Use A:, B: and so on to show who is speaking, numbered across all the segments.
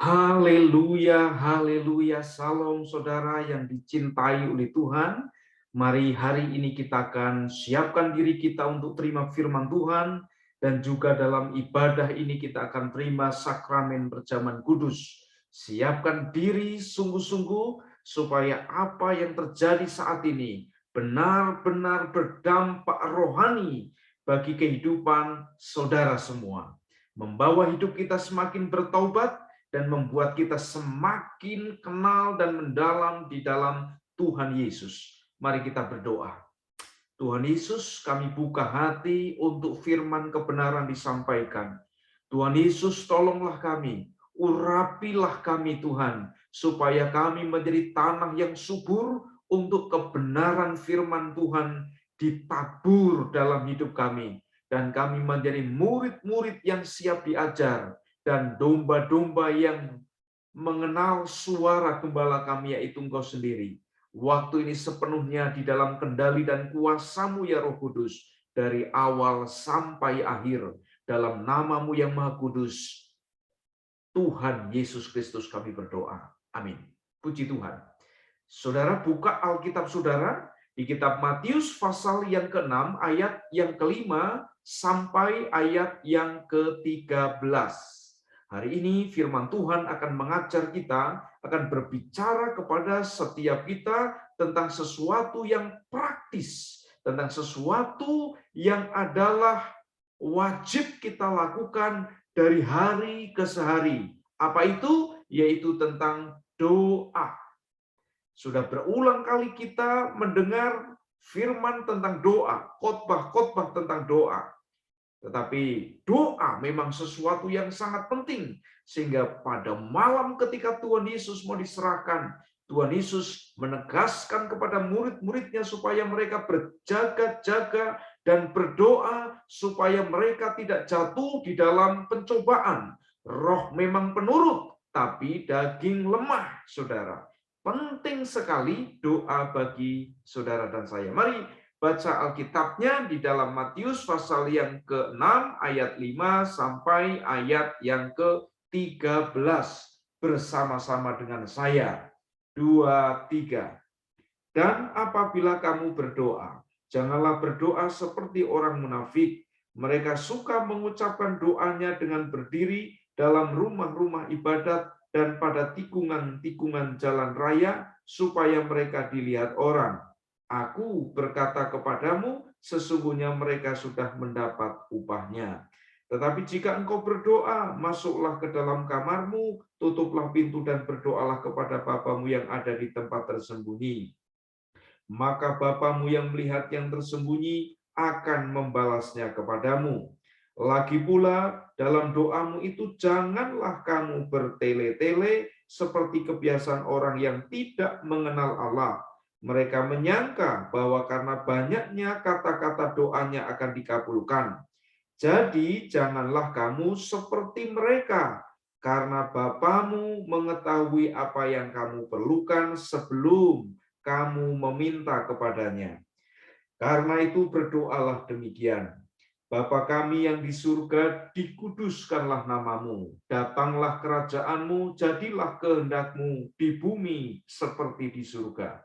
A: Haleluya, haleluya, salam saudara yang dicintai oleh Tuhan. Mari hari ini kita akan siapkan diri kita untuk terima firman Tuhan. Dan juga dalam ibadah ini kita akan terima sakramen perjamuan kudus. Siapkan diri sungguh-sungguh supaya apa yang terjadi saat ini benar-benar berdampak rohani bagi kehidupan saudara semua. Membawa hidup kita semakin bertaubat, dan membuat kita semakin kenal dan mendalam di dalam Tuhan Yesus. Mari kita berdoa. Tuhan Yesus, kami buka hati untuk firman kebenaran disampaikan. Tuhan Yesus, tolonglah kami, urapilah kami Tuhan, supaya kami menjadi tanah yang subur untuk kebenaran firman Tuhan ditabur dalam hidup kami. Dan kami menjadi murid-murid yang siap diajar, dan domba-domba yang mengenal suara gembala kami, yaitu Engkau sendiri. Waktu ini sepenuhnya di dalam kendali dan kuasa-Mu ya Roh Kudus, dari awal sampai akhir, dalam nama-Mu yang Maha Kudus, Tuhan Yesus Kristus kami berdoa. Amin. Puji Tuhan. Saudara buka Alkitab saudara di kitab Matius pasal yang ke-6 ayat yang ke-5 sampai ayat yang ke-13. Hari ini firman Tuhan akan mengajar kita, akan berbicara kepada setiap kita tentang sesuatu yang praktis, tentang sesuatu yang adalah wajib kita lakukan dari hari ke hari. Apa itu? Yaitu tentang doa. Sudah berulang kali kita mendengar firman tentang doa, khotbah-khotbah tentang doa. Tetapi doa memang sesuatu yang sangat penting. Sehingga pada malam ketika Tuhan Yesus mau diserahkan, Tuhan Yesus menegaskan kepada murid-muridnya supaya mereka berjaga-jaga dan berdoa supaya mereka tidak jatuh di dalam pencobaan. Roh memang penurut, tapi daging lemah, saudara. Penting sekali doa bagi saudara dan saya. Mari baca Alkitabnya di dalam Matius pasal yang ke-6 ayat 5 sampai ayat yang ke-13 bersama-sama dengan saya. 2, 3. Dan apabila kamu berdoa, janganlah berdoa seperti orang munafik. Mereka suka mengucapkan doanya dengan berdiri dalam rumah-rumah ibadat dan pada tikungan-tikungan jalan raya supaya mereka dilihat orang. Aku berkata kepadamu, sesungguhnya mereka sudah mendapat upahnya. Tetapi jika engkau berdoa, masuklah ke dalam kamarmu, tutuplah pintu dan berdoalah kepada Bapamu yang ada di tempat tersembunyi. Maka Bapamu yang melihat yang tersembunyi akan membalasnya kepadamu. Lagi pula, dalam doamu itu janganlah kamu bertele-tele seperti kebiasaan orang yang tidak mengenal Allah. Mereka menyangka bahwa karena banyaknya kata-kata doanya akan dikabulkan. Jadi janganlah kamu seperti mereka, karena Bapamu mengetahui apa yang kamu perlukan sebelum kamu meminta kepadanya. Karena itu berdoalah demikian. Bapa kami yang di surga, dikuduskanlah namamu. Datanglah kerajaanmu, jadilah kehendakmu di bumi seperti di surga.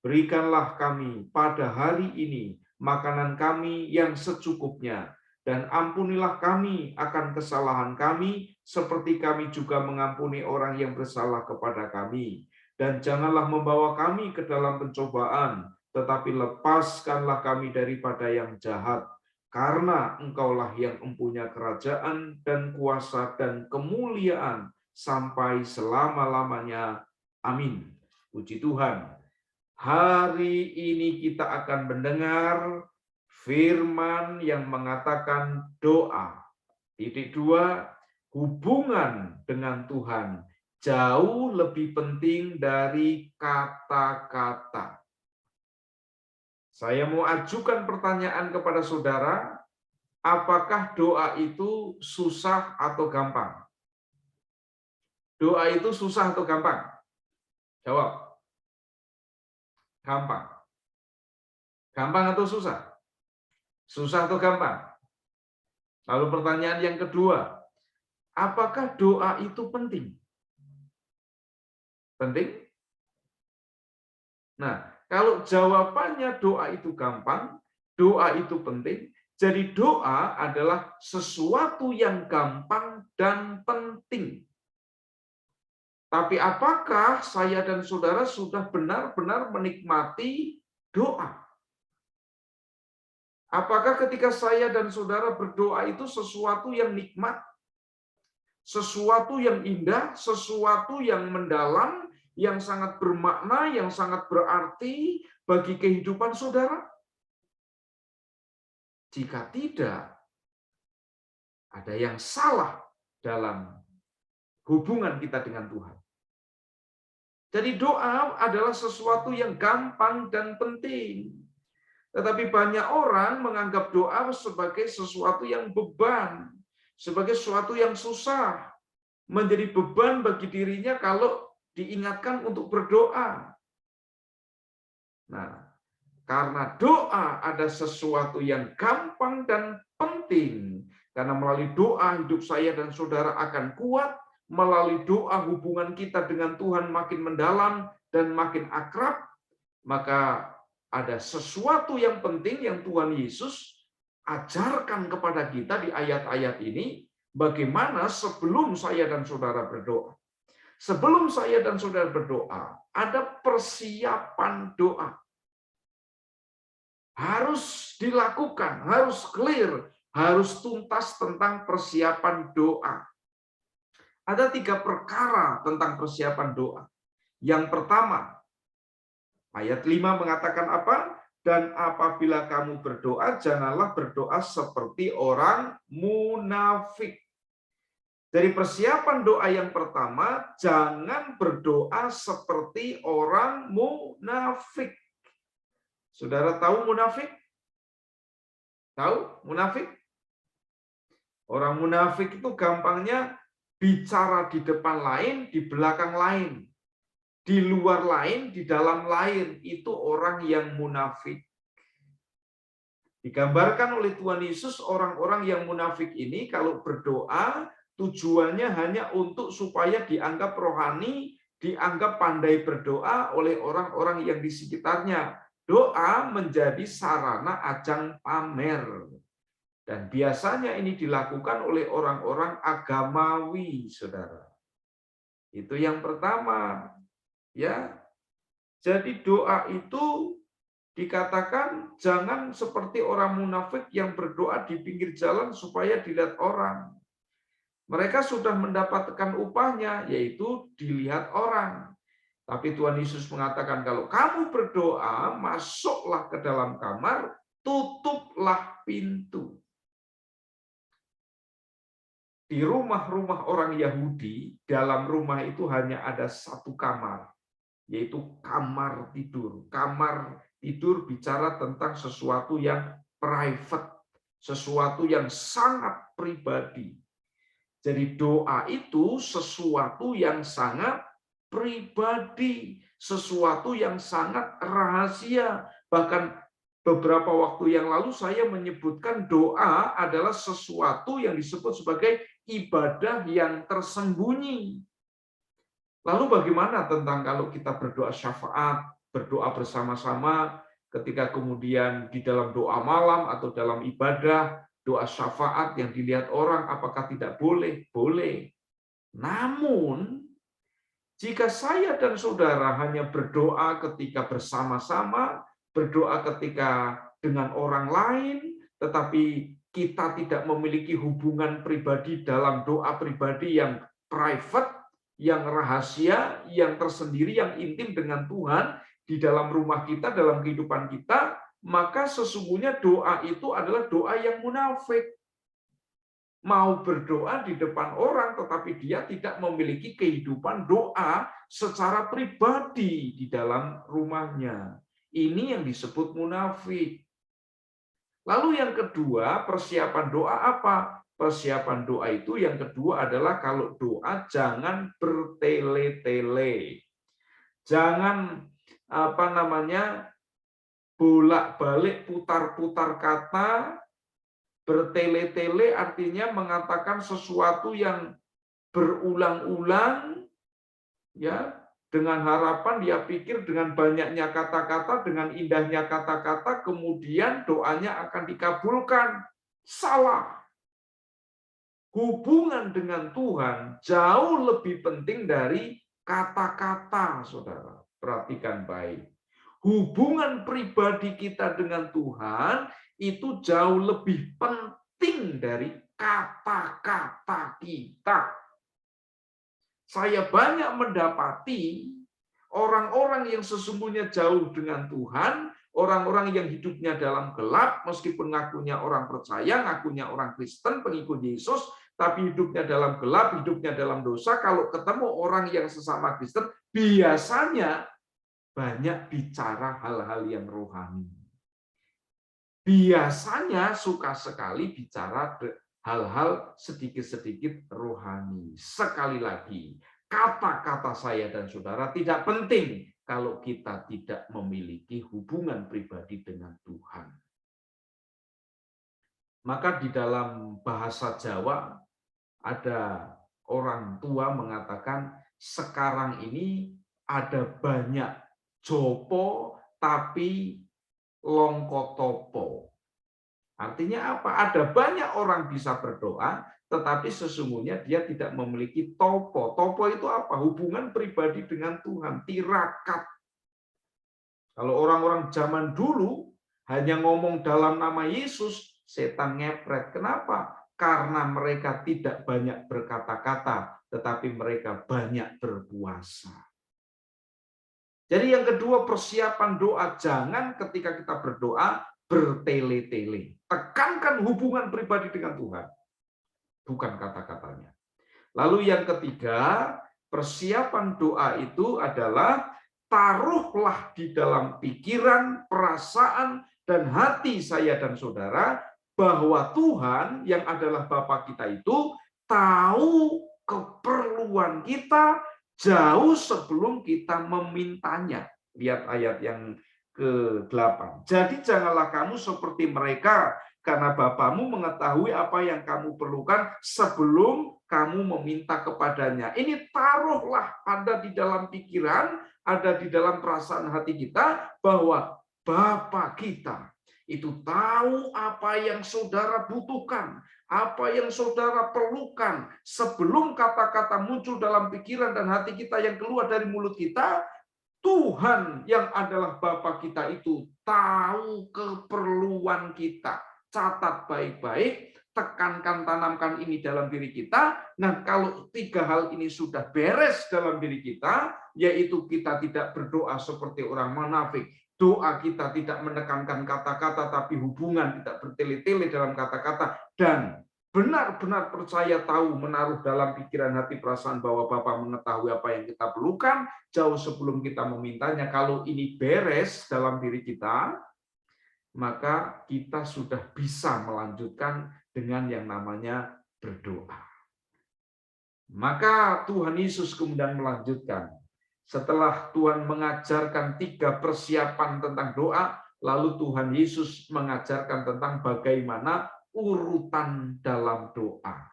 A: Berikanlah kami pada hari ini makanan kami yang secukupnya, dan ampunilah kami akan kesalahan kami, seperti kami juga mengampuni orang yang bersalah kepada kami. Dan janganlah membawa kami ke dalam pencobaan, tetapi lepaskanlah kami daripada yang jahat. Karena engkaulah yang mempunyai kerajaan dan kuasa dan kemuliaan sampai selama-lamanya. Amin. Puji Tuhan. Hari ini kita akan mendengar firman yang mengatakan doa. Titik 2, hubungan dengan Tuhan jauh lebih penting dari kata-kata. Saya mau ajukan pertanyaan kepada saudara, apakah doa itu susah atau gampang? Doa itu susah atau gampang? Jawab. Gampang. Gampang atau susah? Susah atau gampang? Lalu pertanyaan yang kedua, apakah doa itu penting? Penting? Nah, kalau jawabannya doa itu gampang, doa itu penting, jadi doa adalah sesuatu yang gampang dan penting. Tapi apakah saya dan saudara sudah benar-benar menikmati doa? Apakah ketika saya dan saudara berdoa itu sesuatu yang nikmat, sesuatu yang indah, sesuatu yang mendalam, yang sangat bermakna, yang sangat berarti bagi kehidupan saudara? Jika tidak, ada yang salah dalam hubungan kita dengan Tuhan. Jadi doa adalah sesuatu yang gampang dan penting. Tetapi banyak orang menganggap doa sebagai sesuatu yang beban, sebagai sesuatu yang susah, menjadi beban bagi dirinya kalau diingatkan untuk berdoa. Nah, karena doa ada sesuatu yang gampang dan penting, karena melalui doa hidup saya dan saudara akan kuat, melalui doa hubungan kita dengan Tuhan makin mendalam dan makin akrab, maka ada sesuatu yang penting yang Tuhan Yesus ajarkan kepada kita di ayat-ayat ini, bagaimana sebelum saya dan saudara berdoa. Sebelum saya dan saudara berdoa, ada persiapan doa. Harus dilakukan, harus clear, harus tuntas tentang persiapan doa. Ada 3 perkara tentang persiapan doa. Yang pertama, ayat 5 mengatakan apa? Dan apabila kamu berdoa, janganlah berdoa seperti orang munafik. Dari persiapan doa yang pertama, jangan berdoa seperti orang munafik. Saudara tahu munafik? Tahu munafik? Orang munafik itu gampangnya bicara di depan lain, di belakang lain. Di luar lain, di dalam lain. Itu orang yang munafik. Digambarkan oleh Tuhan Yesus, orang-orang yang munafik ini kalau berdoa, tujuannya hanya untuk supaya dianggap rohani, dianggap pandai berdoa oleh orang-orang yang di sekitarnya. Doa menjadi sarana ajang pamer. Dan biasanya ini dilakukan oleh orang-orang agamawi, saudara. Itu yang pertama. Ya, jadi doa itu dikatakan jangan seperti orang munafik yang berdoa di pinggir jalan supaya dilihat orang. Mereka sudah mendapatkan upahnya, yaitu dilihat orang. Tapi Tuhan Yesus mengatakan kalau kamu berdoa, masuklah ke dalam kamar, tutuplah pintu. Di rumah-rumah orang Yahudi, dalam rumah itu hanya ada 1 kamar, yaitu kamar tidur. Kamar tidur bicara tentang sesuatu yang private, sesuatu yang sangat pribadi. Jadi doa itu sesuatu yang sangat pribadi, sesuatu yang sangat rahasia. Bahkan beberapa waktu yang lalu saya menyebutkan doa adalah sesuatu yang disebut sebagai ibadah yang tersembunyi. Lalu bagaimana tentang kalau kita berdoa syafaat, berdoa bersama-sama, ketika kemudian di dalam doa malam atau dalam ibadah, doa syafaat yang dilihat orang, apakah tidak boleh? Boleh. Namun, jika saya dan saudara hanya berdoa ketika bersama-sama, berdoa ketika dengan orang lain, tetapi kita tidak memiliki hubungan pribadi dalam doa pribadi yang private, yang rahasia, yang tersendiri, yang intim dengan Tuhan di dalam rumah kita, dalam kehidupan kita, maka sesungguhnya doa itu adalah doa yang munafik. Mau berdoa di depan orang, tetapi dia tidak memiliki kehidupan doa secara pribadi di dalam rumahnya. Ini yang disebut munafik. Lalu yang kedua, persiapan doa apa? Persiapan doa itu yang kedua adalah kalau doa jangan bertele-tele. Jangan bolak-balik putar-putar kata. Bertele-tele artinya mengatakan sesuatu yang berulang-ulang, ya, dengan harapan dia pikir dengan banyaknya kata-kata, dengan indahnya kata-kata, kemudian doanya akan dikabulkan. Salah. Hubungan dengan Tuhan jauh lebih penting dari kata-kata, saudara. Perhatikan baik. Hubungan pribadi kita dengan Tuhan itu jauh lebih penting dari kata-kata kita. Saya banyak mendapati orang-orang yang sesungguhnya jauh dengan Tuhan, orang-orang yang hidupnya dalam gelap, meskipun ngakunya orang percaya, ngakunya orang Kristen, pengikut Yesus, tapi hidupnya dalam gelap, hidupnya dalam dosa. Kalau ketemu orang yang sesama Kristen, biasanya banyak bicara hal-hal yang rohani. Biasanya suka sekali bicara hal-hal sedikit-sedikit rohani. Sekali lagi, kata-kata saya dan saudara tidak penting kalau kita tidak memiliki hubungan pribadi dengan Tuhan. Maka di dalam bahasa Jawa ada orang tua mengatakan sekarang ini ada banyak jopo tapi longkotopo. Artinya apa? Ada banyak orang bisa berdoa, tetapi sesungguhnya dia tidak memiliki topo. Topo itu apa? Hubungan pribadi dengan Tuhan, tirakat. Kalau orang-orang zaman dulu hanya ngomong dalam nama Yesus, setan ngepret. Kenapa? Karena mereka tidak banyak berkata-kata, tetapi mereka banyak berpuasa. Jadi yang kedua, persiapan doa. Jangan ketika kita berdoa bertele-tele. Tekankan hubungan pribadi dengan Tuhan, bukan kata-katanya. Lalu yang ketiga, persiapan doa itu adalah taruhlah di dalam pikiran, perasaan, dan hati saya dan saudara bahwa Tuhan yang adalah Bapa kita itu tahu keperluan kita jauh sebelum kita memintanya. Lihat ayat yang ke-8. Jadi janganlah kamu seperti mereka, karena Bapamu mengetahui apa yang kamu perlukan sebelum kamu meminta kepadanya. Ini taruhlah ada di dalam pikiran, ada di dalam perasaan hati kita, bahwa Bapa kita itu tahu apa yang saudara butuhkan, apa yang saudara perlukan. Sebelum kata-kata muncul dalam pikiran dan hati kita yang keluar dari mulut kita, Tuhan yang adalah Bapa kita itu tahu keperluan kita. Catat baik-baik, tekankan, tanamkan ini dalam diri kita. Nah, kalau tiga hal ini sudah beres dalam diri kita, yaitu kita tidak berdoa seperti orang munafik, doa kita tidak menekankan kata-kata, tapi hubungan tidak bertele-tele dalam kata-kata, dan benar-benar percaya tahu menaruh dalam pikiran hati perasaan bahwa Bapa mengetahui apa yang kita perlukan jauh sebelum kita memintanya. Kalau ini beres dalam diri kita, maka kita sudah bisa melanjutkan dengan yang namanya berdoa. Maka Tuhan Yesus kemudian melanjutkan. Setelah Tuhan mengajarkan 3 persiapan tentang doa, lalu Tuhan Yesus mengajarkan tentang bagaimana urutan dalam doa.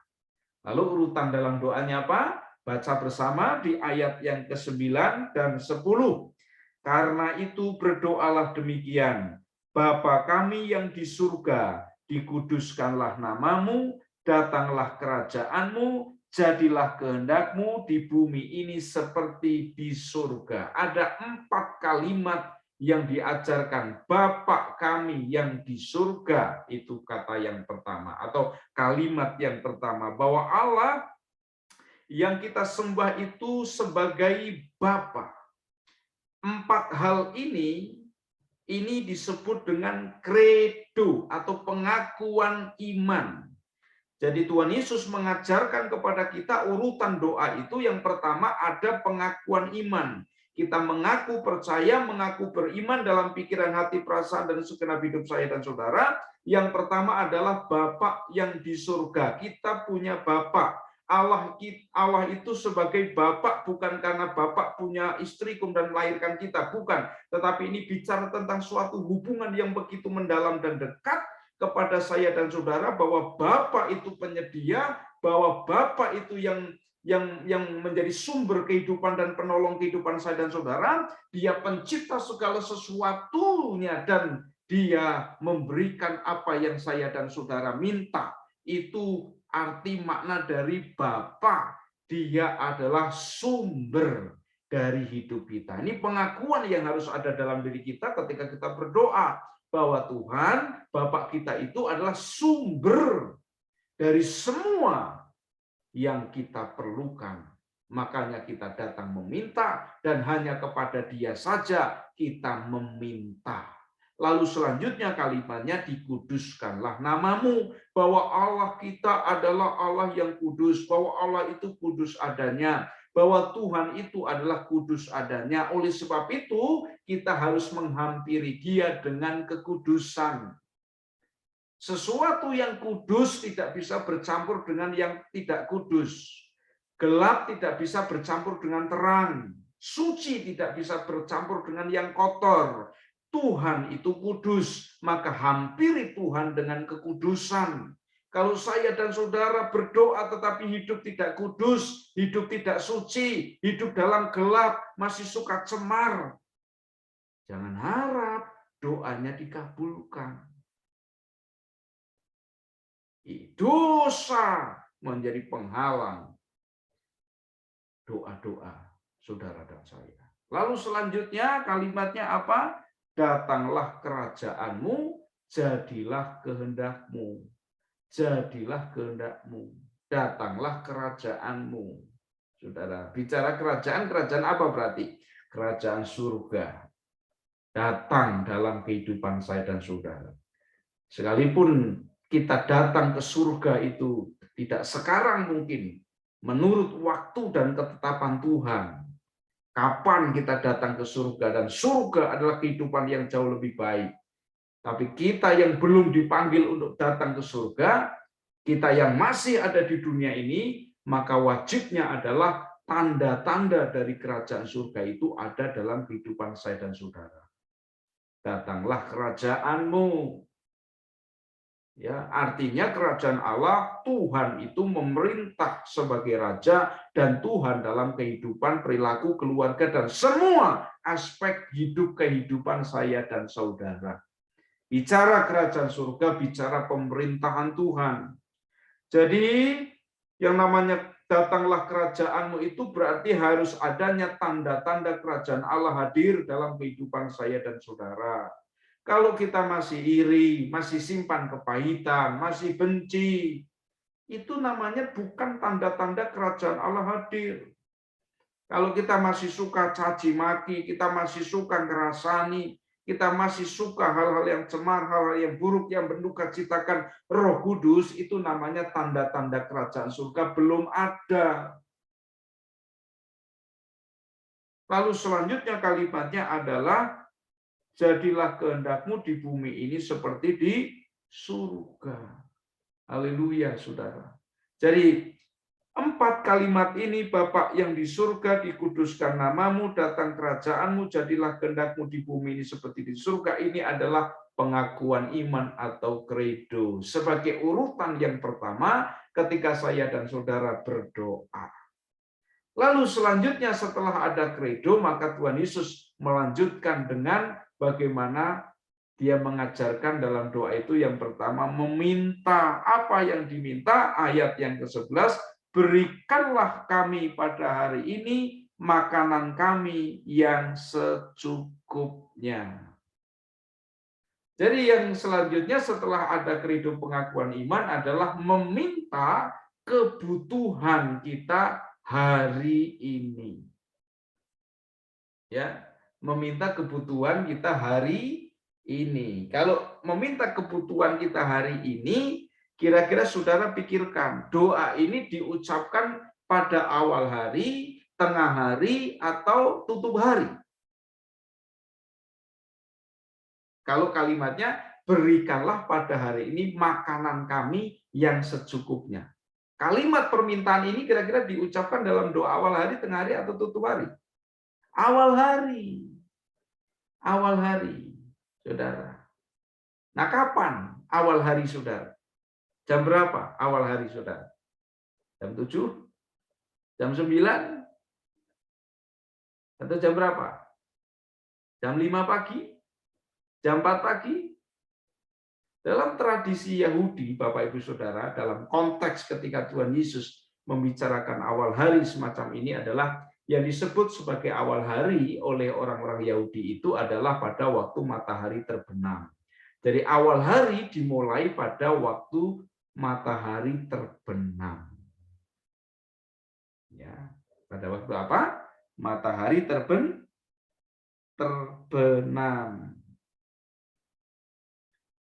A: Lalu urutan dalam doanya apa? Baca bersama di ayat yang ke-9 dan 10. Karena itu berdoalah demikian. Bapa kami yang di surga, dikuduskanlah namamu, datanglah kerajaanmu, jadilah kehendakmu di bumi ini seperti di surga. Ada 4 kalimat yang diajarkan. Bapa kami yang di surga, itu kata yang pertama, atau kalimat yang pertama, bahwa Allah yang kita sembah itu sebagai Bapa. 4 hal ini disebut dengan credo atau pengakuan iman. Jadi Tuhan Yesus mengajarkan kepada kita urutan doa itu, yang pertama ada pengakuan iman. Kita mengaku percaya, mengaku beriman dalam pikiran, hati, perasaan, dan segenap hidup saya dan saudara. Yang pertama adalah Bapa yang di surga. Kita punya Bapa. Allah itu sebagai Bapa bukan karena Bapa punya istri kemudian melahirkan kita, bukan. Tetapi ini bicara tentang suatu hubungan yang begitu mendalam dan dekat kepada saya dan saudara, bahwa Bapa itu penyedia, bahwa Bapa itu yang yang menjadi sumber kehidupan dan penolong kehidupan saya dan saudara. Dia pencipta segala sesuatunya dan dia memberikan apa yang saya dan saudara minta. Itu arti makna dari Bapa. Dia adalah sumber dari hidup kita. Ini pengakuan yang harus ada dalam diri kita ketika kita berdoa bahwa Tuhan, Bapa kita itu adalah sumber dari semua yang kita perlukan. Makanya kita datang meminta dan hanya kepada Dia saja kita meminta. Lalu selanjutnya kalimatnya, dikuduskanlah namamu, bahwa Allah kita adalah Allah yang kudus, bahwa Allah itu kudus adanya, bahwa Tuhan itu adalah kudus adanya. Oleh sebab itu kita harus menghampiri Dia dengan kekudusan. Sesuatu yang kudus tidak bisa bercampur dengan yang tidak kudus. Gelap tidak bisa bercampur dengan terang. Suci tidak bisa bercampur dengan yang kotor. Tuhan itu kudus, maka hampiri Tuhan dengan kekudusan. Kalau saya dan saudara berdoa tetapi hidup tidak kudus, hidup tidak suci, hidup dalam gelap, masih suka cemar, jangan harap doanya dikabulkan. Dosa menjadi penghalang doa-doa saudara dan saya. Lalu selanjutnya kalimatnya apa? Datanglah kerajaanmu, jadilah kehendakmu. Jadilah kehendakmu. Datanglah kerajaanmu. Saudara, bicara kerajaan apa berarti? Kerajaan surga. Datang dalam kehidupan saya dan saudara. Sekalipun kita datang ke surga itu tidak sekarang mungkin, menurut waktu dan ketetapan Tuhan. Kapan kita datang ke surga, dan surga adalah kehidupan yang jauh lebih baik. Tapi kita yang belum dipanggil untuk datang ke surga, kita yang masih ada di dunia ini, maka wajibnya adalah tanda-tanda dari kerajaan surga itu ada dalam kehidupan saya dan saudara. Datanglah kerajaanmu. Ya, artinya kerajaan Allah, Tuhan itu memerintah sebagai raja dan Tuhan dalam kehidupan, perilaku, keluarga, dan semua aspek hidup kehidupan saya dan saudara. Bicara kerajaan surga, bicara pemerintahan Tuhan. Jadi yang namanya datanglah kerajaanmu itu berarti harus adanya tanda-tanda kerajaan Allah hadir dalam kehidupan saya dan saudara. Kalau kita masih iri, masih simpan kepahitan, masih benci, itu namanya bukan tanda-tanda kerajaan Allah hadir. Kalau kita masih suka caci maki, kita masih suka ngerasani, kita masih suka hal-hal yang cemar, hal-hal yang buruk yang menduka citakan Roh Kudus, itu namanya tanda-tanda kerajaan surga belum ada. Lalu selanjutnya kalimatnya adalah, jadilah kehendakmu di bumi ini seperti di surga. Haleluya, saudara. Jadi 4 kalimat ini, Bapa yang di surga, dikuduskan namamu, datang kerajaanmu, jadilah kehendakmu di bumi ini seperti di surga. Ini adalah pengakuan iman atau credo. Sebagai urutan yang pertama ketika saya dan saudara berdoa. Lalu selanjutnya setelah ada credo, maka Tuhan Yesus melanjutkan dengan bagaimana Dia mengajarkan dalam doa itu. Yang pertama, meminta. Apa yang diminta? Ayat yang ke-11, berikanlah kami pada hari ini makanan kami yang secukupnya. Jadi yang selanjutnya setelah ada credo pengakuan iman adalah meminta kebutuhan kita hari ini. Ya, meminta kebutuhan kita hari ini. Kalau meminta kebutuhan kita hari ini, kira-kira saudara pikirkan, doa ini diucapkan pada awal hari, tengah hari, atau tutup hari? Kalau kalimatnya, berikanlah pada hari ini makanan kami yang secukupnya. Kalimat permintaan ini kira-kira diucapkan dalam doa awal hari, tengah hari, atau tutup hari? Awal hari. Awal hari. Saudara. Nah, kapan awal hari saudara? Jam berapa awal hari saudara? Jam 7? Jam 9? Atau jam berapa? Jam 5 pagi? Jam 4 pagi? Dalam tradisi Yahudi, Bapak Ibu Saudara, dalam konteks ketika Tuhan Yesus membicarakan awal hari semacam ini adalah yang disebut sebagai awal hari oleh orang-orang Yahudi itu adalah pada waktu matahari terbenam. Jadi awal hari dimulai pada waktu matahari terbenam. Ya, pada waktu apa? Matahari terbenam.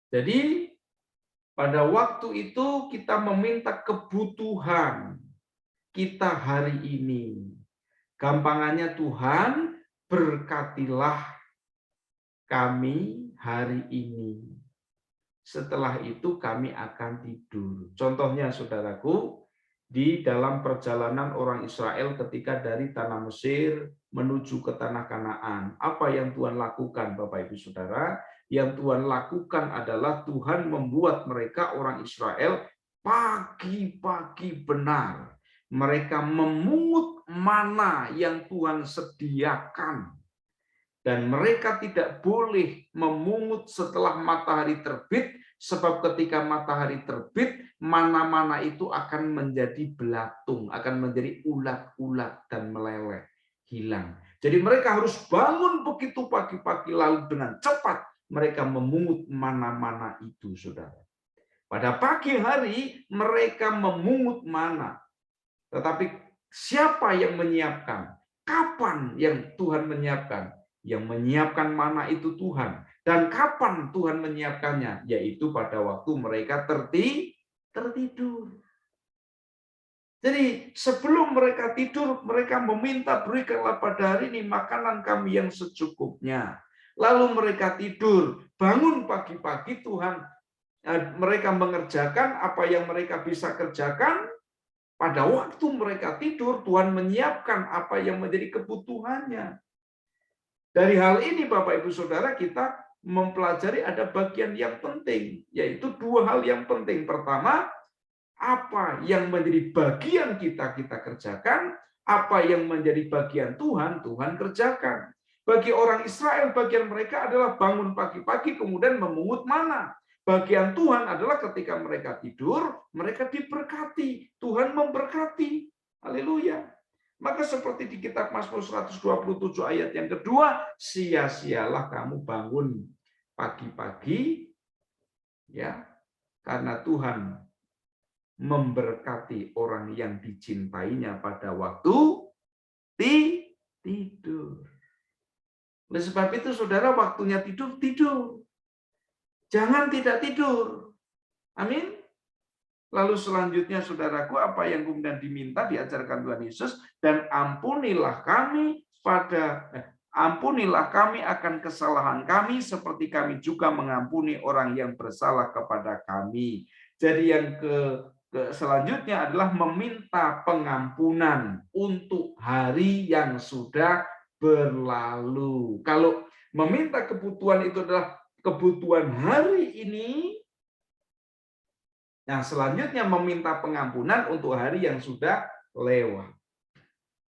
A: Jadi pada waktu itu kita meminta kebutuhan kita hari ini. Gampangannya Tuhan, berkatilah kami hari ini. Setelah itu kami akan tidur. Contohnya saudaraku, di dalam perjalanan orang Israel ketika dari tanah Mesir menuju ke tanah Kanaan. Apa yang Tuhan lakukan Bapak Ibu Saudara? Yang Tuhan lakukan adalah Tuhan membuat mereka orang Israel pagi-pagi benar. Mereka memungut mana yang Tuhan sediakan. Dan mereka tidak boleh memungut setelah matahari terbit, sebab ketika matahari terbit, mana-mana itu akan menjadi belatung, akan menjadi ulat-ulat dan meleleh, hilang. Jadi mereka harus bangun begitu pagi-pagi, lalu dengan cepat mereka memungut mana-mana itu, saudara. Pada pagi hari mereka memungut mana. Tetapi siapa yang menyiapkan? Kapan yang Tuhan menyiapkan? Yang menyiapkan mana itu Tuhan. Dan kapan Tuhan menyiapkannya? Yaitu pada waktu mereka tertidur. Jadi sebelum mereka tidur, mereka meminta, berikanlah pada hari ini makanan kami yang secukupnya. Lalu mereka tidur, bangun pagi-pagi Tuhan, mereka mengerjakan apa yang mereka bisa kerjakan. Pada waktu mereka tidur, Tuhan menyiapkan apa yang menjadi kebutuhannya. Dari hal ini, Bapak Ibu Saudara, kita mempelajari ada bagian yang penting, yaitu dua hal yang penting. Pertama, apa yang menjadi bagian kita kerjakan, apa yang menjadi bagian Tuhan kerjakan. Bagi orang Israel, bagian mereka adalah bangun pagi-pagi kemudian memungut mana. Bagian Tuhan adalah ketika mereka tidur, mereka diberkati. Tuhan memberkati. Haleluya. Maka seperti di kitab Mazmur 127 ayat yang kedua, sia-sialah kamu bangun pagi-pagi, ya, karena Tuhan memberkati orang yang dicintainya pada waktu tidur. Oleh sebab itu, saudara, waktunya tidur, tidur. Jangan tidak tidur. Amin. Lalu selanjutnya, saudaraku, apa yang kemudian diminta diajarkan Tuhan Yesus, dan ampunilah kami akan kesalahan kami seperti kami juga mengampuni orang yang bersalah kepada kami. Jadi yang selanjutnya adalah meminta pengampunan untuk hari yang sudah berlalu. Kalau meminta kebutuhan itu adalah kebutuhan hari ini, yang selanjutnya meminta pengampunan untuk hari yang sudah lewat.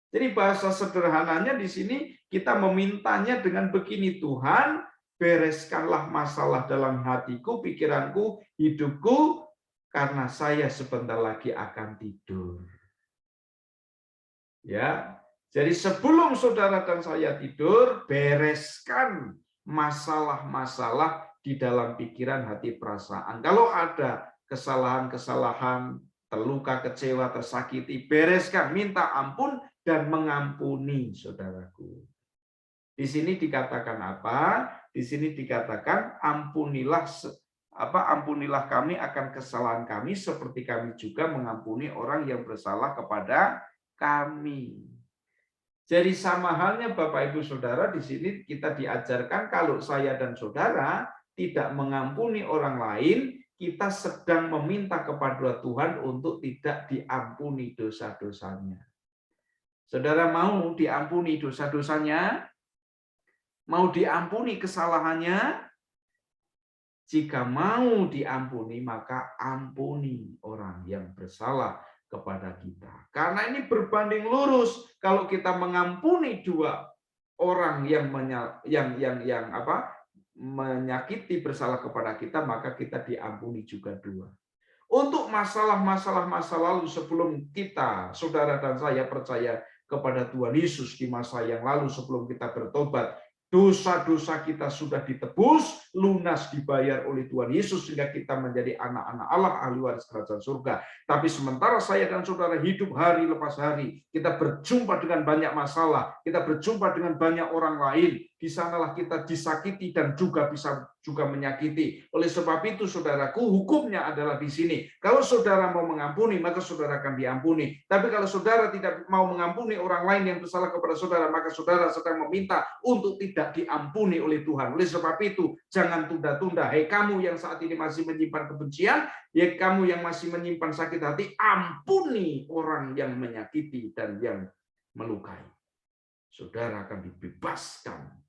A: Jadi bahasa sederhananya di sini kita memintanya dengan begini, Tuhan, bereskanlah masalah dalam hatiku, pikiranku, hidupku, karena saya sebentar lagi akan tidur. Ya, jadi sebelum saudara dan saya tidur, bereskan masalah-masalah di dalam pikiran, hati, perasaan. Kalau ada kesalahan-kesalahan, terluka, kecewa, tersakiti, bereskan, minta ampun dan mengampuni, saudaraku. Di sini dikatakan apa? Di sini dikatakan ampunilah kami akan kesalahan kami seperti kami juga mengampuni orang yang bersalah kepada kami. Jadi sama halnya Bapak Ibu Saudara, di sini kita diajarkan kalau saya dan saudara tidak mengampuni orang lain, kita sedang meminta kepada Tuhan untuk tidak diampuni dosa-dosanya. Saudara mau diampuni dosa-dosanya? Mau diampuni kesalahannya? Jika mau diampuni, maka ampuni orang yang bersalah kepada kita. Karena ini berbanding lurus kalau kita mengampuni dua orang yang menyakiti bersalah kepada kita, maka kita diampuni juga dua. Untuk masalah-masalah masa lalu sebelum kita, saudara dan saya percaya kepada Tuhan Yesus di masa yang lalu sebelum kita bertobat, dosa-dosa kita sudah ditebus, lunas dibayar oleh Tuhan Yesus sehingga kita menjadi anak-anak Allah, ahli waris kerajaan surga. Tapi sementara saya dan saudara hidup hari lepas hari, kita berjumpa dengan banyak masalah, kita berjumpa dengan banyak orang lain, di sanalah kita disakiti dan juga bisa juga menyakiti. Oleh sebab itu, saudaraku, hukumnya adalah di sini. Kalau saudara mau mengampuni, maka saudara akan diampuni. Tapi kalau saudara tidak mau mengampuni orang lain yang bersalah kepada saudara, maka saudara sedang meminta untuk tidak diampuni oleh Tuhan. Oleh sebab itu, jangan tunda-tunda. Hei kamu yang saat ini masih menyimpan kebencian, ya kamu yang masih menyimpan sakit hati, ampuni orang yang menyakiti dan yang melukai. Saudara akan dibebaskan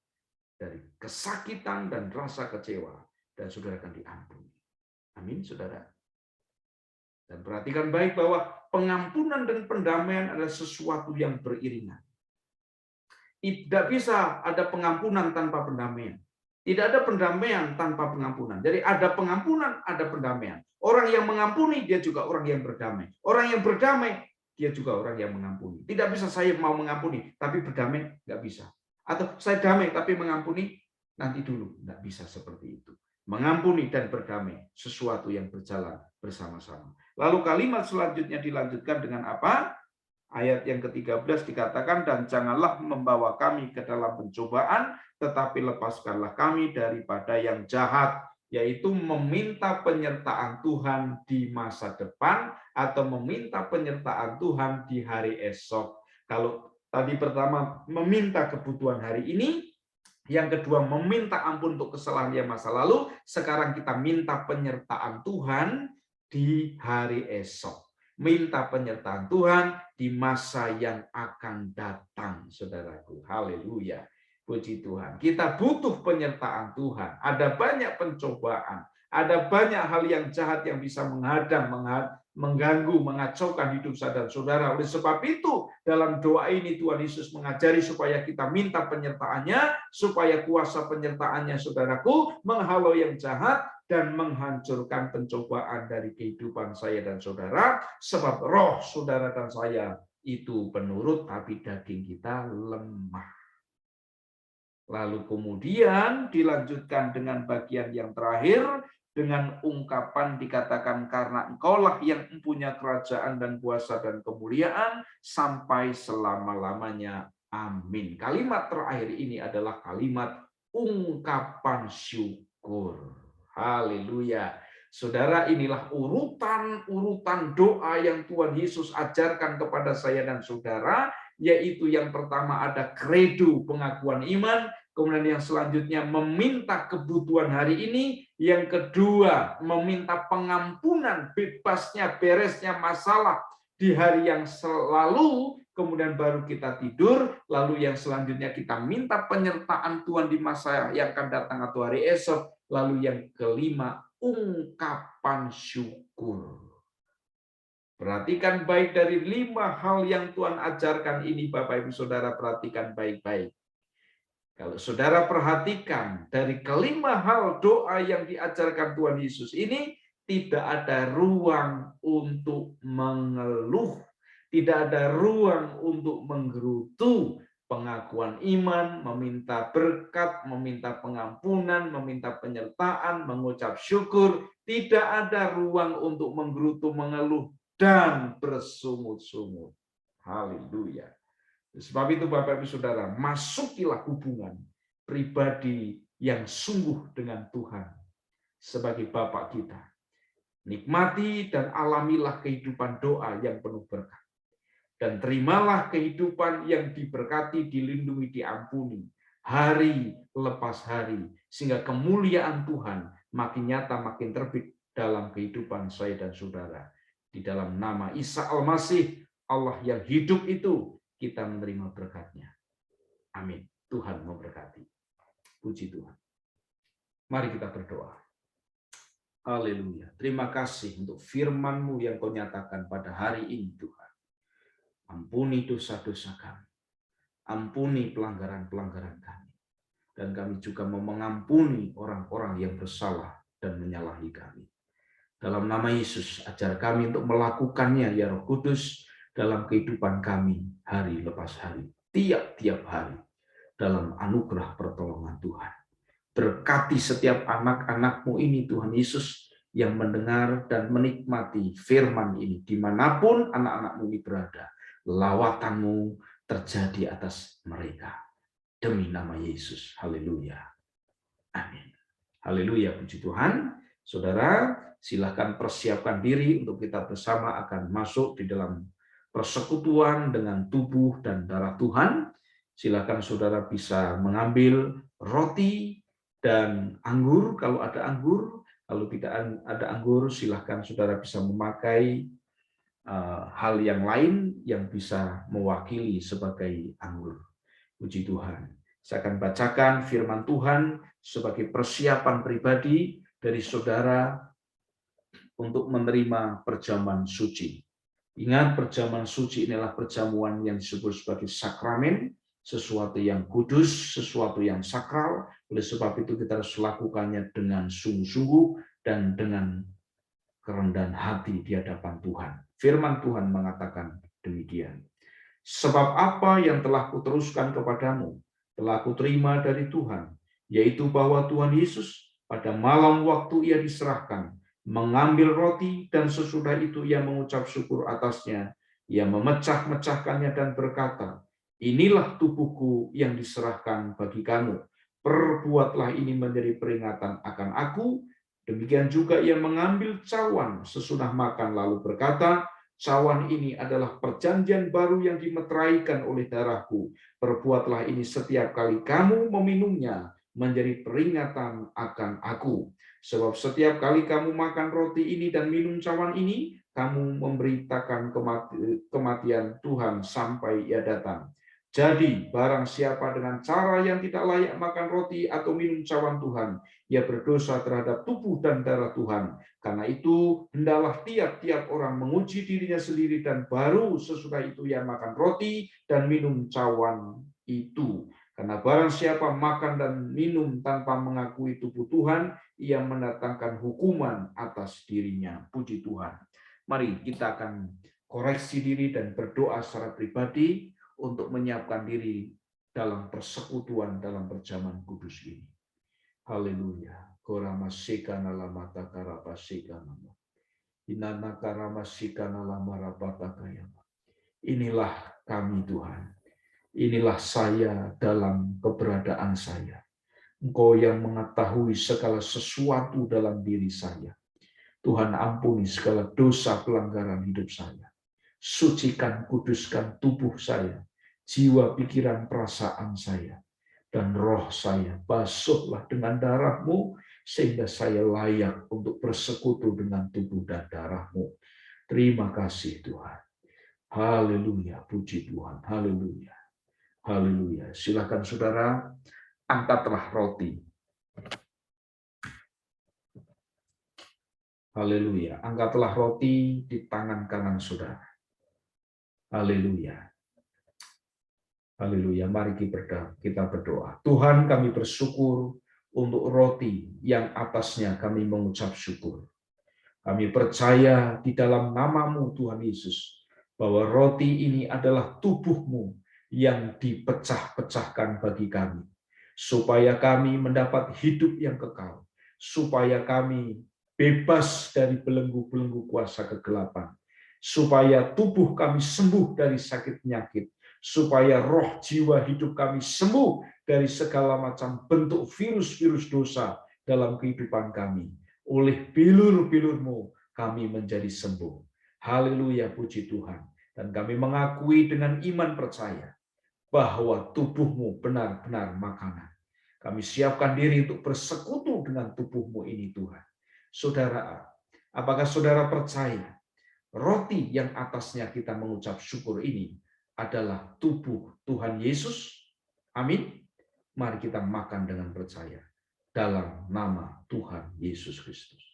A: dari kesakitan dan rasa kecewa, dan saudara akan diampuni. Amin, saudara. Dan perhatikan baik bahwa pengampunan dan pendamaian adalah sesuatu yang beriringan. Tidak bisa ada pengampunan tanpa pendamaian. Tidak ada pendamaian tanpa pengampunan. Jadi ada pengampunan, ada pendamaian. Orang yang mengampuni, dia juga orang yang berdamai. Orang yang berdamai, dia juga orang yang mengampuni. Tidak bisa saya mau mengampuni, tapi berdamai, nggak bisa. Atau saya damai tapi mengampuni, nanti dulu. Nggak bisa seperti itu. Mengampuni dan berdamai, sesuatu yang berjalan bersama-sama. Lalu kalimat selanjutnya dilanjutkan dengan apa? Ayat yang ke-13 dikatakan, dan janganlah membawa kami ke dalam pencobaan, tetapi lepaskanlah kami daripada yang jahat, yaitu meminta penyertaan Tuhan di masa depan atau meminta penyertaan Tuhan di hari esok. Kalau tadi pertama meminta kebutuhan hari ini, yang kedua meminta ampun untuk kesalahan yang masa lalu, sekarang kita minta penyertaan Tuhan di hari esok. Minta penyertaan Tuhan di masa yang akan datang, saudaraku. Haleluya. Puji Tuhan. Kita butuh penyertaan Tuhan. Ada banyak pencobaan. Ada banyak hal yang jahat yang bisa menghadang, mengganggu, mengacaukan hidup saya dan saudara. Oleh sebab itu, dalam doa ini Tuhan Yesus mengajari supaya kita minta penyertaannya, supaya kuasa penyertaannya, saudaraku, menghalau yang jahat, dan menghancurkan pencobaan dari kehidupan saya dan saudara, sebab roh saudara dan saya itu penurut, tapi daging kita lemah. Lalu kemudian dilanjutkan dengan bagian yang terakhir, dengan ungkapan dikatakan, karena engkaulah yang mempunyai kerajaan dan kuasa dan kemuliaan sampai selama-lamanya. Amin. Kalimat terakhir ini adalah kalimat ungkapan syukur. Haleluya. Saudara, inilah urutan doa yang Tuhan Yesus ajarkan kepada saya dan saudara, yaitu yang pertama ada kredo pengakuan iman, kemudian yang selanjutnya meminta kebutuhan hari ini, yang kedua meminta pengampunan, bebasnya, beresnya masalah di hari yang selalu, kemudian baru kita tidur, lalu yang selanjutnya kita minta penyertaan Tuhan di masa yang akan datang atau hari esok, lalu yang kelima ungkapan syukur. Perhatikan baik dari 5 hal yang Tuhan ajarkan ini, Bapak Ibu Saudara, perhatikan baik-baik. Kalau saudara perhatikan dari kelima hal doa yang diajarkan Tuhan Yesus ini, tidak ada ruang untuk mengeluh, tidak ada ruang untuk menggerutu. Pengakuan iman, meminta berkat, meminta pengampunan, meminta penyertaan, mengucap syukur, tidak ada ruang untuk menggerutu, mengeluh, dan bersungut-sungut. Haleluya. Sebab itu Bapak Ibu Saudara, masukilah hubungan pribadi yang sungguh dengan Tuhan sebagai Bapa kita. Nikmati dan alamilah kehidupan doa yang penuh berkat. Dan terimalah kehidupan yang diberkati, dilindungi, diampuni hari lepas hari, sehingga kemuliaan Tuhan makin nyata, makin terbit dalam kehidupan saya dan saudara. Di dalam nama Isa Al-Masih, Allah yang hidup itu, kita menerima berkat-Nya. Amin. Tuhan memberkati. Puji Tuhan. Mari kita berdoa. Haleluya. Terima kasih untuk firman-Mu yang Kau nyatakan pada hari ini, Tuhan. Ampuni dosa-dosa kami. Ampuni pelanggaran-pelanggaran kami. Dan kami juga mau mengampuni orang-orang yang bersalah dan menyalahi kami. Dalam nama Yesus, ajar kami untuk melakukannya, ya Roh Kudus, dalam kehidupan kami hari lepas hari. Tiap-tiap hari. Dalam anugerah pertolongan Tuhan. Berkati setiap anak-anak-Mu ini, Tuhan Yesus, yang mendengar dan menikmati firman ini. Dimanapun anak-anak-Mu ini berada, lawatan-Mu terjadi atas mereka. Demi nama Yesus. Haleluya. Amin. Haleluya, puji Tuhan. Saudara, silakan persiapkan diri untuk kita bersama akan masuk di dalam persekutuan dengan tubuh dan darah Tuhan. Silakan saudara bisa mengambil roti dan anggur kalau ada anggur. Kalau tidak ada anggur, silakan saudara bisa memakai hal yang lain yang bisa mewakili sebagai anggur. Puji Tuhan. Saya akan bacakan firman Tuhan sebagai persiapan pribadi dari saudara untuk menerima perjamuan suci. Ingat, perjamuan suci inilah perjamuan yang disebut sebagai sakramen, sesuatu yang kudus, sesuatu yang sakral. Oleh sebab itu kita harus lakukannya dengan sungguh-sungguh dan dengan kerendahan hati di hadapan Tuhan. Firman Tuhan mengatakan demikian. Sebab apa yang telah kuteruskan kepadamu, telah kuterima dari Tuhan, yaitu bahwa Tuhan Yesus pada malam waktu ia diserahkan, mengambil roti dan sesudah itu ia mengucap syukur atasnya, ia memecah-mecahkannya dan berkata, inilah tubuhku yang diserahkan bagi kamu, perbuatlah ini menjadi peringatan akan aku. Demikian juga ia mengambil cawan sesudah makan lalu berkata, cawan ini adalah perjanjian baru yang dimeteraikan oleh darahku. Perbuatlah ini setiap kali kamu meminumnya menjadi peringatan akan aku. Sebab setiap kali kamu makan roti ini dan minum cawan ini, kamu memberitakan kematian Tuhan sampai ia datang. Jadi, barang siapa dengan cara yang tidak layak makan roti atau minum cawan Tuhan, ia berdosa terhadap tubuh dan darah Tuhan. Karena itu, hendaklah tiap-tiap orang menguji dirinya sendiri dan baru sesudah itu ia makan roti dan minum cawan itu. Karena barang siapa makan dan minum tanpa mengakui tubuh Tuhan, ia mendatangkan hukuman atas dirinya. Puji Tuhan. Mari kita akan koreksi diri dan berdoa secara pribadi untuk menyiapkan diri dalam persekutuan dalam perjamuan kudus ini. Haleluya. Koramasikana lamata karapasikana. Inana karamasikana lamarapatakayama. Inilah kami Tuhan. Inilah saya dalam keberadaan saya. Engkau yang mengetahui segala sesuatu dalam diri saya. Tuhan ampuni segala dosa pelanggaran hidup saya. Sucikan, kuduskan tubuh saya, jiwa, pikiran, perasaan saya, dan roh saya. Basuhlah dengan darah-Mu, sehingga saya layak untuk bersekutu dengan tubuh dan darah-Mu. Terima kasih Tuhan. Haleluya, puji Tuhan. Haleluya. Haleluya. Silakan saudara, angkatlah roti. Haleluya. Angkatlah roti di tangan kanan saudara. Haleluya. Haleluya. Mari kita berdoa. Tuhan, kami bersyukur untuk roti yang atasnya kami mengucap syukur. Kami percaya di dalam nama-Mu Tuhan Yesus, bahwa roti ini adalah tubuh-Mu yang dipecah-pecahkan bagi kami. Supaya kami mendapat hidup yang kekal. Supaya kami bebas dari belenggu-belenggu kuasa kegelapan. Supaya tubuh kami sembuh dari sakit penyakit, supaya roh jiwa hidup kami sembuh dari segala macam bentuk virus-virus dosa dalam kehidupan kami. Oleh bilur-bilur-Mu kami menjadi sembuh. Haleluya, puji Tuhan. Dan kami mengakui dengan iman percaya bahwa tubuh-Mu benar-benar makanan. Kami siapkan diri untuk bersekutu dengan tubuh-Mu ini Tuhan. Saudara, apakah saudara percaya roti yang atasnya kita mengucap syukur ini adalah tubuh Tuhan Yesus? Amin. Mari kita makan dengan percaya dalam nama Tuhan Yesus Kristus.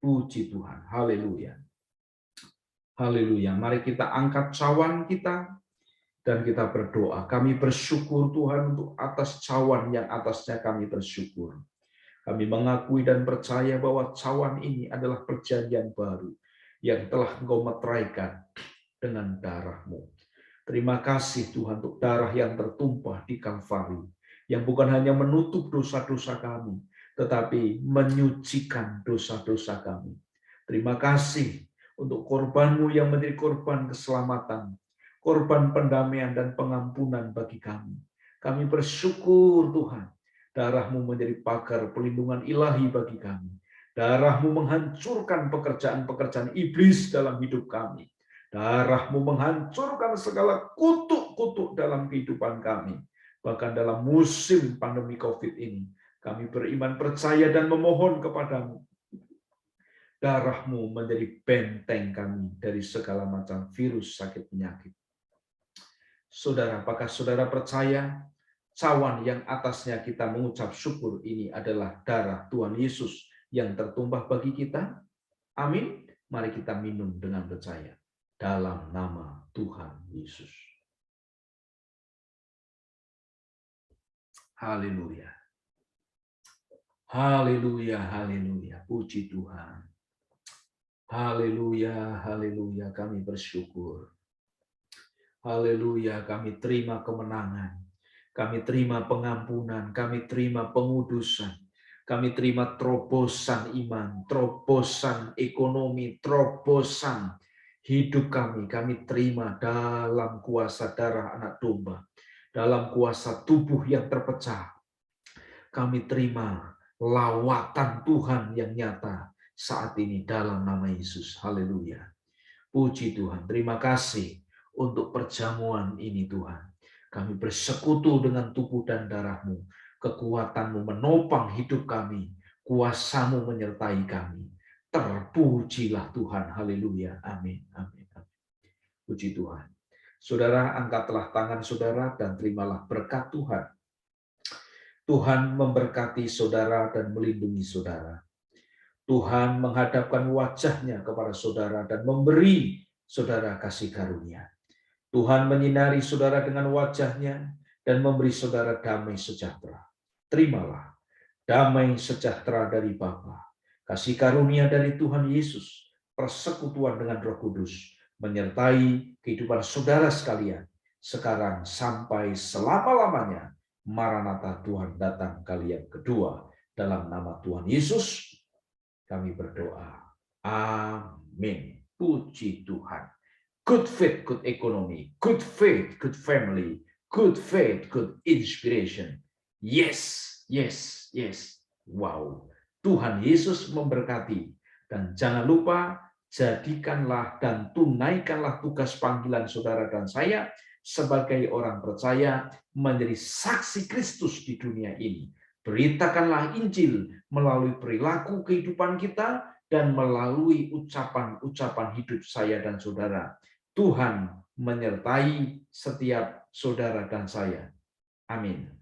A: Puji Tuhan. Haleluya. Haleluya. Mari kita angkat cawan kita dan kita berdoa. Kami bersyukur Tuhan untuk atas cawan yang atasnya kami bersyukur. Kami mengakui dan percaya bahwa cawan ini adalah perjanjian baru yang telah Engkau meteraikan dengan darah-Mu. Terima kasih Tuhan untuk darah yang tertumpah di Kalvari, yang bukan hanya menutup dosa-dosa kami, tetapi menyucikan dosa-dosa kami. Terima kasih untuk korban-Mu yang menjadi korban keselamatan, korban pendamaian dan pengampunan bagi kami. Kami bersyukur Tuhan, darah-Mu menjadi pagar pelindungan ilahi bagi kami. Darah-Mu menghancurkan pekerjaan-pekerjaan iblis dalam hidup kami. Darah-Mu menghancurkan segala kutuk-kutuk dalam kehidupan kami. Bahkan dalam musim pandemi COVID ini, kami beriman, percaya, dan memohon kepadamu. Darah-Mu menjadi benteng kami dari segala macam virus, sakit, penyakit. Saudara, apakah saudara percaya cawan yang atasnya kita mengucap syukur ini adalah darah Tuhan Yesus yang tertumpah bagi kita? Amin. Mari kita minum dengan percaya. Dalam nama Tuhan Yesus. Haleluya. Haleluya, haleluya. Puji Tuhan. Haleluya, haleluya. Kami bersyukur. Haleluya, kami terima kemenangan. Kami terima pengampunan, kami terima pengudusan. Kami terima terobosan iman, terobosan ekonomi, terobosan hidup kami terima dalam kuasa darah anak domba, dalam kuasa tubuh yang terpecah. Kami terima lawatan Tuhan yang nyata saat ini dalam nama Yesus. Haleluya. Puji Tuhan. Terima kasih untuk perjamuan ini Tuhan. Kami bersekutu dengan tubuh dan darah-Mu. Kekuatan-Mu menopang hidup kami. Kuasa-Mu menyertai kami. Terpujilah Tuhan. Haleluya. Amin. Amin. Puji Tuhan. Saudara, angkatlah tangan saudara dan terimalah berkat Tuhan. Tuhan memberkati saudara dan melindungi saudara. Tuhan menghadapkan wajah-Nya kepada saudara dan memberi saudara kasih karunia. Tuhan menyinari saudara dengan wajah-Nya dan memberi saudara damai sejahtera. Terimalah damai sejahtera dari Bapa, kasih karunia dari Tuhan Yesus, persekutuan dengan Roh Kudus, menyertai kehidupan saudara sekalian, sekarang sampai selama-lamanya. Maranatha, Tuhan datang kali yang kedua. Dalam nama Tuhan Yesus, kami berdoa. Amin. Puji Tuhan. Good faith, good economy. Good faith, good family. Good faith, good inspiration. Yes, yes, yes. Wow. Tuhan Yesus memberkati. Dan jangan lupa, jadikanlah dan tunaikanlah tugas panggilan saudara dan saya sebagai orang percaya menjadi saksi Kristus di dunia ini. Beritakanlah Injil melalui perilaku kehidupan kita dan melalui ucapan-ucapan hidup saya dan saudara. Tuhan menyertai setiap saudara dan saya. Amin.